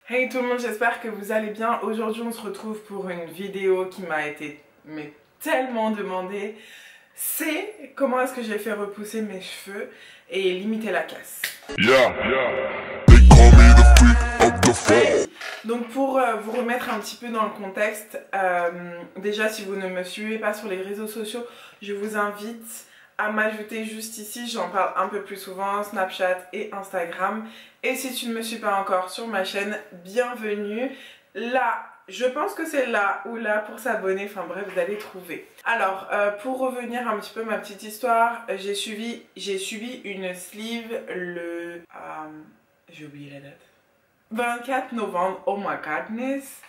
Hey tout le monde, j'espère que vous allez bien. Aujourd'hui on se retrouve pour une vidéo qui m'a été tellement demandée. C'est comment est-ce que j'ai fait repousser mes cheveux et limiter la casse. Donc pour vous remettre un petit peu dans le contexte, déjà si vous ne me suivez pas sur les réseaux sociaux, je vous invite à m'ajouter juste ici, j'en parle un peu plus souvent, Snapchat et Instagram. Et si tu ne me suis pas encore sur ma chaîne, bienvenue. Là, je pense que c'est là ou là pour s'abonner, enfin bref, vous allez trouver. Alors, pour revenir un petit peu à ma petite histoire, j'ai subi une sleeve le... j'ai oublié la date. 24 novembre, oh my godness.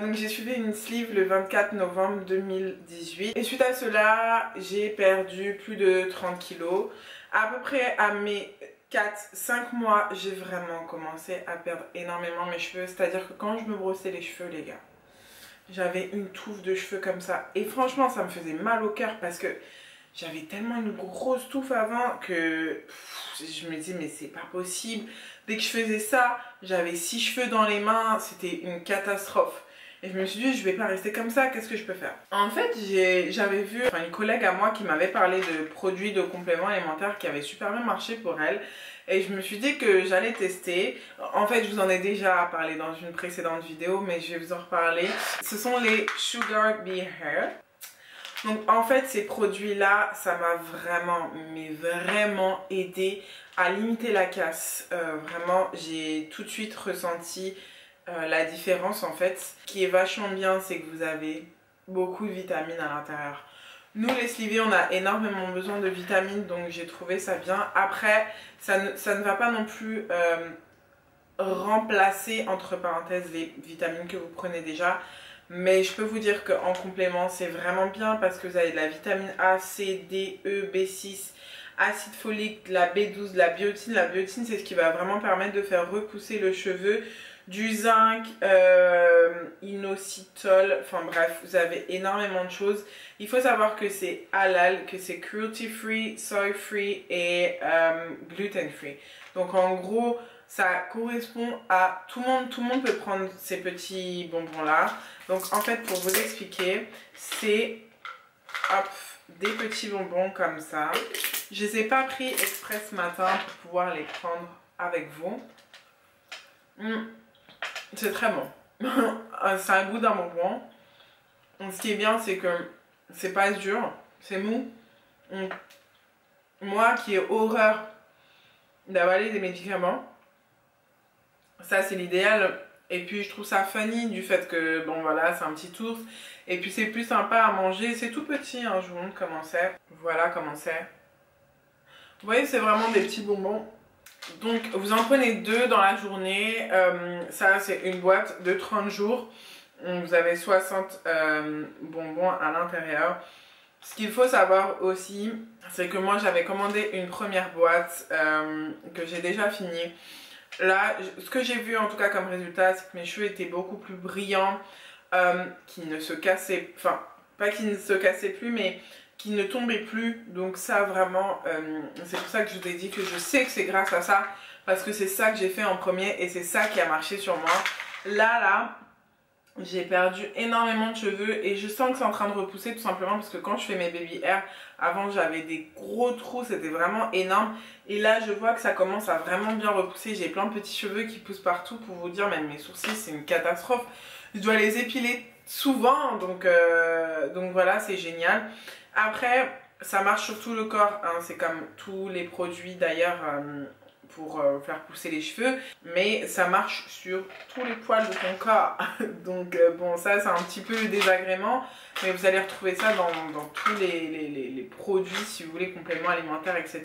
Donc j'ai suivi une sleeve le 24 novembre 2018 et suite à cela j'ai perdu plus de 30 kilos. À peu près à mes 4-5 mois j'ai vraiment commencé à perdre énormément mes cheveux, c'est à dire que quand je me brossais les cheveux les gars, j'avais une touffe de cheveux comme ça et franchement ça me faisait mal au cœur parce que j'avais tellement une grosse touffe avant que je me disais mais c'est pas possible. Dès que je faisais ça, j'avais 6 cheveux dans les mains, c'était une catastrophe. Et je me suis dit, je vais pas rester comme ça, qu'est-ce que je peux faire? En fait, j'avais vu une collègue à moi qui m'avait parlé de produits de compléments alimentaires qui avaient super bien marché pour elle. Et je me suis dit que j'allais tester. En fait, je vous en ai déjà parlé dans une précédente vidéo, mais je vais vous en reparler. Ce sont les Sugar Bee Hair. Donc en fait, ces produits-là, ça m'a vraiment aidé à limiter la casse. Vraiment, j'ai tout de suite ressenti la différence en fait. Ce qui est vachement bien, c'est que vous avez beaucoup de vitamines à l'intérieur. Nous les Sleevies, on a énormément besoin de vitamines, donc j'ai trouvé ça bien. Après, ça ne va pas non plus remplacer entre parenthèses les vitamines que vous prenez déjà. Mais je peux vous dire qu'en complément, c'est vraiment bien parce que vous avez de la vitamine A, C, D, E, B6, acide folique, la B12, la biotine. La biotine, c'est ce qui va vraiment permettre de faire repousser le cheveu. Du zinc, inositol, enfin bref, vous avez énormément de choses. Il faut savoir que c'est halal, que c'est cruelty free, soy free et gluten free. Donc en gros, ça correspond à tout le monde peut prendre ces petits bonbons là. Donc en fait, pour vous expliquer, c'est des petits bonbons comme ça. Je les ai pas pris exprès ce matin pour pouvoir les prendre avec vous. C'est très bon. C'est un goût d'un bonbon. Ce qui est bien, c'est que c'est pas dur, c'est mou. Moi qui ai horreur d'avaler des médicaments, ça c'est l'idéal. Et puis je trouve ça funny du fait que, bon voilà, c'est un petit ours. Et puis c'est plus sympa à manger. C'est tout petit, hein, je vous montre comment c'est. Voilà comment c'est. Vous voyez, c'est vraiment des petits bonbons. Donc vous en prenez 2 dans la journée. Ça c'est une boîte de 30 jours. Vous avez 60 bonbons à l'intérieur. Ce qu'il faut savoir aussi, c'est que moi j'avais commandé une première boîte que j'ai déjà finie. Là, ce que j'ai vu en tout cas comme résultat, c'est que mes cheveux étaient beaucoup plus brillants, qui ne se cassaient, enfin pas qui ne se cassaient plus, mais qui ne tombaient plus. Donc ça vraiment, c'est pour ça que je vous ai dit que je sais que c'est grâce à ça, parce que c'est ça que j'ai fait en premier et c'est ça qui a marché sur moi. Là, j'ai perdu énormément de cheveux et je sens que c'est en train de repousser tout simplement parce que quand je fais mes baby hair, avant j'avais des gros trous, c'était vraiment énorme. Et là je vois que ça commence à vraiment bien repousser, j'ai plein de petits cheveux qui poussent partout. Pour vous dire, même mes sourcils c'est une catastrophe. Je dois les épiler souvent, donc voilà, c'est génial. Après, ça marche sur tout le corps, hein, c'est comme tous les produits d'ailleurs pour faire pousser les cheveux, mais ça marche sur tous les poils de ton corps. Donc bon, ça c'est un petit peu désagrément, mais vous allez retrouver ça dans tous les produits, si vous voulez, compléments alimentaires, etc.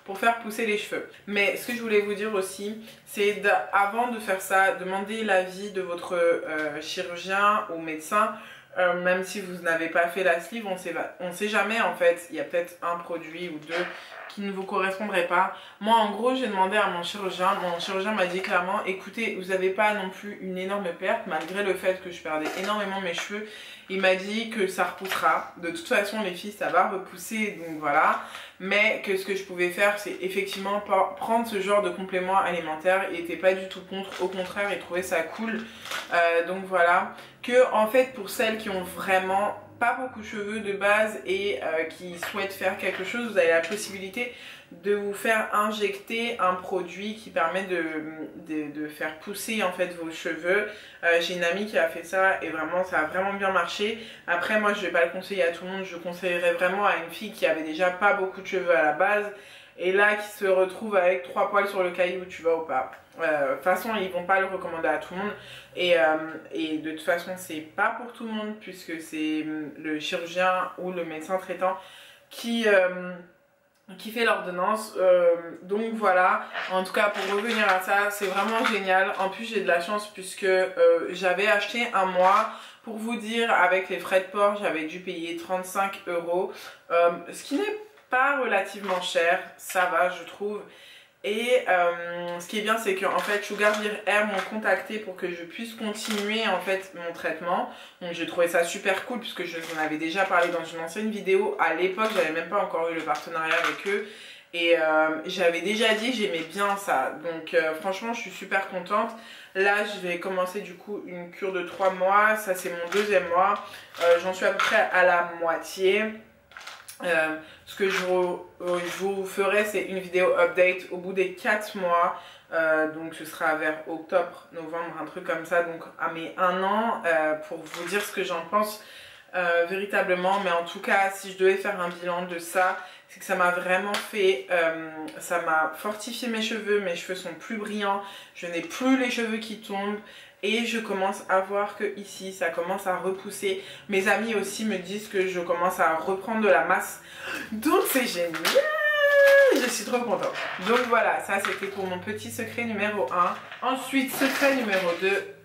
pour faire pousser les cheveux. Mais ce que je voulais vous dire aussi, c'est avant de faire ça, demandez l'avis de votre chirurgien ou médecin. Même si vous n'avez pas fait la sleeve, on sait jamais en fait, il y a peut-être un produit ou deux qui ne vous correspondraient pas. Moi en gros j'ai demandé à mon chirurgien m'a dit clairement écoutez vous n'avez pas non plus une énorme perte malgré le fait que je perdais énormément mes cheveux. Il m'a dit que ça repoussera, de toute façon les filles ça va repousser donc voilà, mais que ce que je pouvais faire c'est effectivement prendre ce genre de complément alimentaire. Il n'était pas du tout contre, au contraire il trouvait ça cool, donc voilà, que en fait pour celles qui ont vraiment pas beaucoup de cheveux de base et qui souhaitent faire quelque chose, vous avez la possibilité de vous faire injecter un produit qui permet de faire pousser en fait vos cheveux. J'ai une amie qui a fait ça et vraiment ça a vraiment bien marché. Après moi je vais pas le conseiller à tout le monde, je conseillerais vraiment à une fille qui avait déjà pas beaucoup de cheveux à la base et là qui se retrouve avec 3 poils sur le caillou, tu vois ou pas. De toute façon ils vont pas le recommander à tout le monde et de toute façon c'est pas pour tout le monde puisque c'est le chirurgien ou le médecin traitant qui fait l'ordonnance, donc voilà. En tout cas pour revenir à ça c'est vraiment génial. En plus j'ai de la chance puisque j'avais acheté un mois. Pour vous dire, avec les frais de port j'avais dû payer 35 €, ce qui n'est pas relativement cher, ça va je trouve. Et ce qui est bien c'est qu'en fait Sugar Beer Hair m'ont contacté pour que je puisse continuer en fait mon traitement. Donc j'ai trouvé ça super cool puisque je vous en avais déjà parlé dans une ancienne vidéo. À l'époque j'avais même pas encore eu le partenariat avec eux. Et j'avais déjà dit j'aimais bien ça. Donc franchement je suis super contente. Là je vais commencer du coup une cure de 3 mois. Ça c'est mon 2e mois. J'en suis à peu près à la moitié. Ce que je vous ferai c'est une vidéo update au bout des 4 mois, donc ce sera vers octobre, novembre, un truc comme ça, donc à mes 1 an, pour vous dire ce que j'en pense véritablement. Mais en tout cas si je devais faire un bilan de ça, c'est que ça m'a vraiment fait, ça m'a fortifié mes cheveux sont plus brillants, je n'ai plus les cheveux qui tombent. Et je commence à voir que ici ça commence à repousser. Mes amis aussi me disent que je commence à reprendre de la masse. Donc c'est génial. Je suis trop contente. Donc voilà, ça c'était pour mon petit secret numéro 1. Ensuite, secret numéro 2.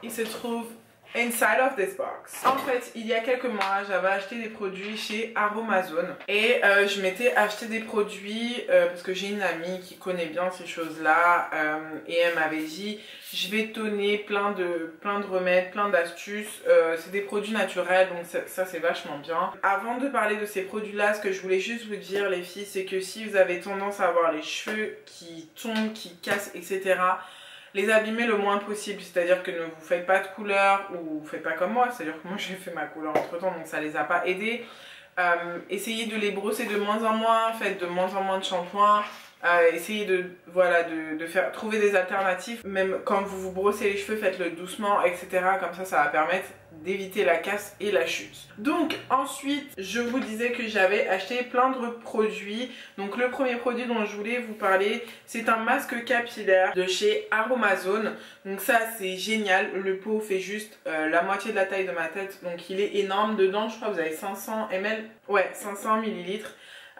Il se trouve inside of this box. En fait, il y a quelques mois, j'avais acheté des produits chez Aromazone. Et je m'étais acheté des produits parce que j'ai une amie qui connaît bien ces choses-là. Et elle m'avait dit, je vais te donner plein de remèdes, plein d'astuces. C'est des produits naturels, donc ça c'est vachement bien. Avant de parler de ces produits-là, ce que je voulais juste vous dire les filles, c'est que si vous avez tendance à avoir les cheveux qui tombent, qui cassent, etc., les abîmer le moins possible, c'est-à-dire que ne vous faites pas de couleur ou faites pas comme moi, c'est-à-dire que moi j'ai fait ma couleur entre temps donc ça les a pas aidés. Essayez de les brosser de moins en moins, faites de moins en moins de shampoing, essayez de, voilà, trouver des alternatives. Même quand vous vous brossez les cheveux, faites-le doucement, etc. Comme ça va permettre d'éviter la casse et la chute. Donc ensuite, je vous disais que j'avais acheté plein de produits. Donc le premier produit dont je voulais vous parler, c'est un masque capillaire de chez Aromazone. Donc ça c'est génial, le pot fait juste la moitié de la taille de ma tête. Donc il est énorme, dedans je crois que vous avez 500 ml, ouais 500 ml.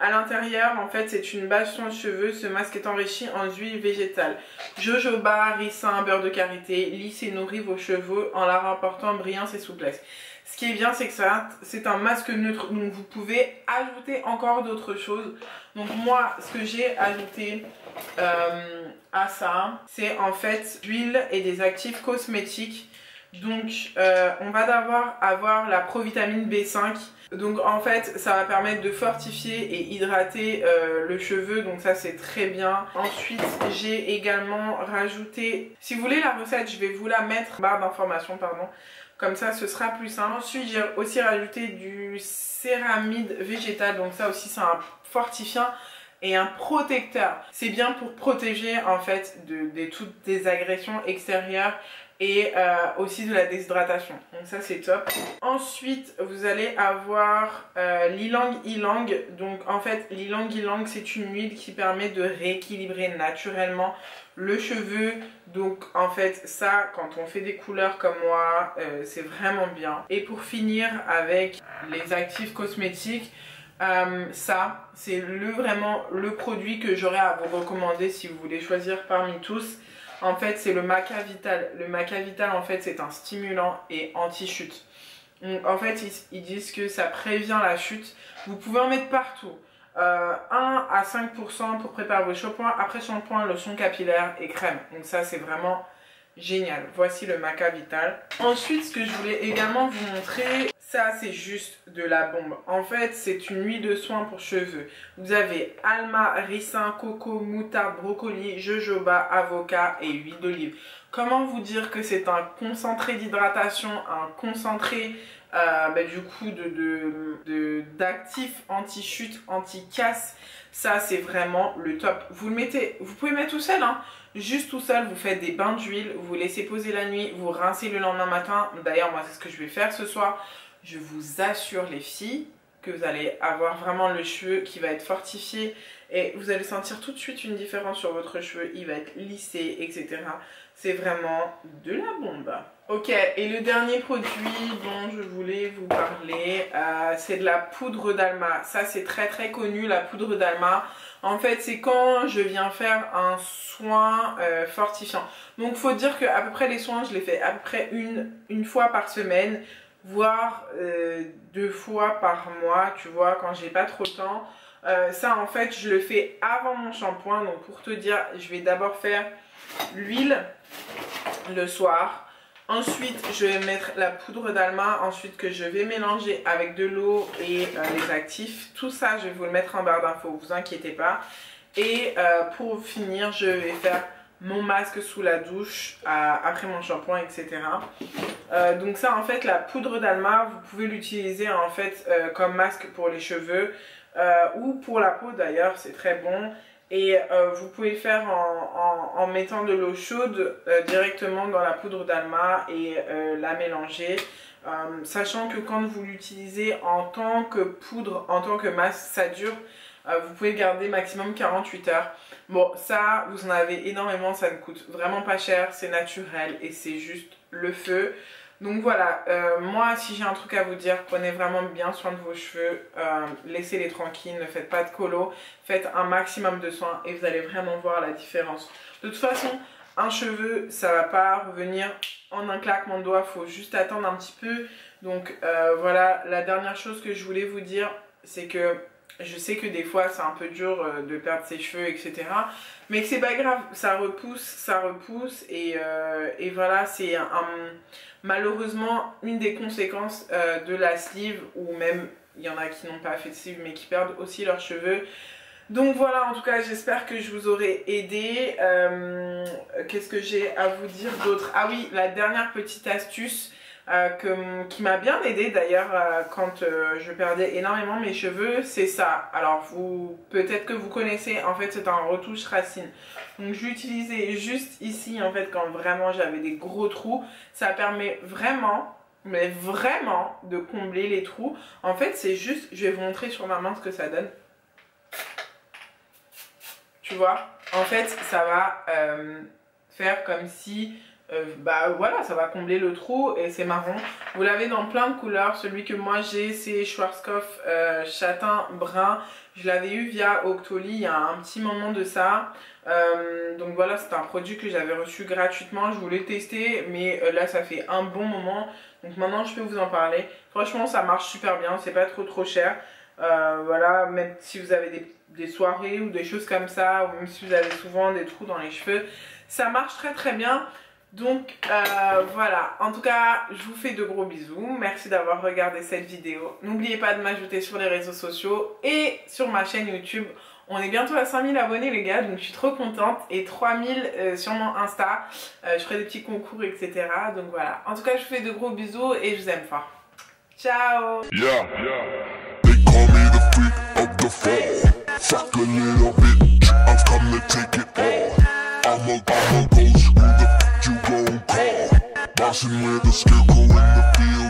À l'intérieur, en fait, c'est une base soin de cheveux. Ce masque est enrichi en huile végétale. Jojoba, ricin, beurre de karité, lisse et nourrit vos cheveux en leur apportant brillance et souplesse. Ce qui est bien, c'est que c'est un masque neutre. Donc, vous pouvez ajouter encore d'autres choses. Donc, moi, ce que j'ai ajouté à ça, c'est en fait d'huile et des actifs cosmétiques. Donc, on va d'abord avoir la provitamine B5. Donc en fait ça va permettre de fortifier et hydrater le cheveu, donc ça c'est très bien. Ensuite j'ai également rajouté, si vous voulez la recette je vais vous la mettre en barre d'informations, pardon, comme ça ce sera plus simple. Ensuite j'ai aussi rajouté du céramide végétal, donc ça aussi c'est un fortifiant et un protecteur. C'est bien pour protéger en fait de toutes des agressions extérieures et aussi de la déshydratation, donc ça c'est top. Ensuite vous allez avoir l'ylang ylang. Donc en fait l'ylang ylang c'est une huile qui permet de rééquilibrer naturellement le cheveu. Donc en fait ça, quand on fait des couleurs comme moi, c'est vraiment bien. Et pour finir avec les actifs cosmétiques, ça c'est vraiment le produit que j'aurais à vous recommander si vous voulez choisir parmi tous. En fait c'est le Maca Vital. Le Maca Vital en fait c'est un stimulant et anti-chute. En fait ils disent que ça prévient la chute. Vous pouvez en mettre partout. 1 à 5% pour préparer vos shampoings, après shampoing, lotion capillaire et crème. Donc ça c'est vraiment génial. Voici le Maca Vital. Ensuite, ce que je voulais également vous montrer, ça c'est juste de la bombe. En fait, c'est une huile de soin pour cheveux. Vous avez alma, ricin, coco, moutarde, brocoli, jojoba, avocat et huile d'olive. Comment vous dire que c'est un concentré d'hydratation, un concentré du coup d'actifs anti-chute, anti-casse. Ça c'est vraiment le top. Vous le mettez, vous pouvez mettre tout seul, hein. Juste tout seul, vous faites des bains d'huile, vous laissez poser la nuit, vous rincez le lendemain matin. D'ailleurs moi c'est ce que je vais faire ce soir. Je vous assure les filles que vous allez avoir vraiment le cheveu qui va être fortifié et vous allez sentir tout de suite une différence sur votre cheveu. Il va être lissé, etc. C'est vraiment de la bombe. Ok, et le dernier produit dont je voulais vous parler, c'est de la poudre d'Alma. Ça c'est très très connu, la poudre d'Alma. En fait c'est quand je viens faire un soin fortifiant. Donc faut dire qu'à peu près les soins je les fais à peu près une fois par semaine, voire 2 fois par mois, tu vois, quand j'ai pas trop le temps. Ça en fait je le fais avant mon shampoing. Donc pour te dire, je vais d'abord faire l'huile le soir. Ensuite, je vais mettre la poudre d'Alma, ensuite que je vais mélanger avec de l'eau et les actifs. Tout ça, je vais vous le mettre en barre d'infos, vous inquiétez pas. Et pour finir, je vais faire mon masque sous la douche après mon shampoing, etc. Donc ça, en fait, la poudre d'Alma, vous pouvez l'utiliser en fait comme masque pour les cheveux ou pour la peau d'ailleurs, c'est très bon. Et vous pouvez le faire en mettant de l'eau chaude directement dans la poudre d'Alma et la mélanger. Sachant que quand vous l'utilisez en tant que poudre, en tant que masque, ça dure. Vous pouvez garder maximum 48 heures. Bon, ça, vous en avez énormément, ça ne coûte vraiment pas cher, c'est naturel et c'est juste le feu. Donc voilà, moi si j'ai un truc à vous dire, prenez vraiment bien soin de vos cheveux, laissez-les tranquilles, ne faites pas de colo, faites un maximum de soins et vous allez vraiment voir la différence. De toute façon, un cheveu, ça va pas revenir en un claquement de doigts, il faut juste attendre un petit peu. Donc voilà, la dernière chose que je voulais vous dire, c'est que je sais que des fois c'est un peu dur de perdre ses cheveux, etc. Mais que c'est pas grave, ça repousse et voilà, c'est malheureusement une des conséquences de la sleeve, ou même il y en a qui n'ont pas fait de sleeve mais qui perdent aussi leurs cheveux. Donc voilà, en tout cas j'espère que je vous aurai aidé. Qu'est-ce que j'ai à vous dire d'autre? Ah oui, la dernière petite astuce qui m'a bien aidé d'ailleurs quand je perdais énormément mes cheveux, c'est ça. Alors peut-être que vous connaissez, en fait c'est un retouche racine. Donc je l'utilisais juste ici en fait quand vraiment j'avais des gros trous. Ça permet vraiment, mais vraiment de combler les trous. En fait c'est juste, je vais vous montrer sur ma main ce que ça donne. Tu vois, en fait ça va faire comme si... voilà, ça va combler le trou et c'est marron. Vous l'avez dans plein de couleurs. Celui que moi j'ai, c'est Schwarzkopf châtain brun. Je l'avais eu via Octoly il y a un petit moment de ça. Donc voilà, c'est un produit que j'avais reçu gratuitement. Je voulais tester, mais là ça fait un bon moment. Donc maintenant je peux vous en parler. Franchement ça marche super bien, c'est pas trop cher. Voilà, même si vous avez des soirées ou des choses comme ça, ou même si vous avez souvent des trous dans les cheveux, ça marche très bien. Donc voilà, en tout cas je vous fais de gros bisous, merci d'avoir regardé cette vidéo. N'oubliez pas de m'ajouter sur les réseaux sociaux et sur ma chaîne YouTube. On est bientôt à 5000 abonnés les gars, donc je suis trop contente, et 3000 sur mon Insta. Je ferai des petits concours, etc. Donc voilà, en tout cas je vous fais de gros bisous et je vous aime fort. Ciao. Bossing with a scarecrow in the field.